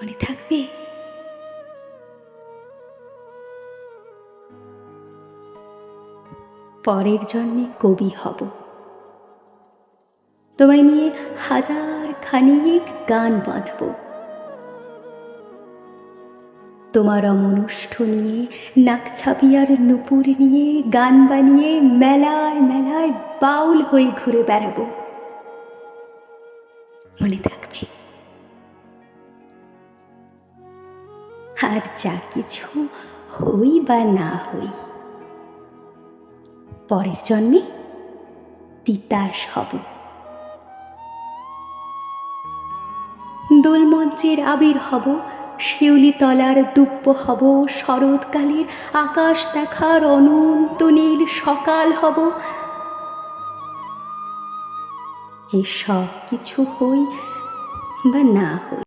মনে থাকবে? পরের জন্মে কবি হব, তোমায় নিয়ে হাজার খানিক গান বাঁধব। তোমার অমনুষ্ঠ নিয়ে, নাকছাবিয়ার নুপুর নিয়ে গান বানিয়ে মেলায় মেলায় বাউল হয়ে ঘুরে বেড়াবো। মনে থাকবে? আর যা কিছু হই বা না হই, পরের জন্মে তিতাস হব। দোলমঞ্চের আবির হব, শিউলি তলার দুব্য হব, শরৎকালের আকাশ দেখার অনন্ত নীল সকাল হব। এই সব কিছু হই বা না হই,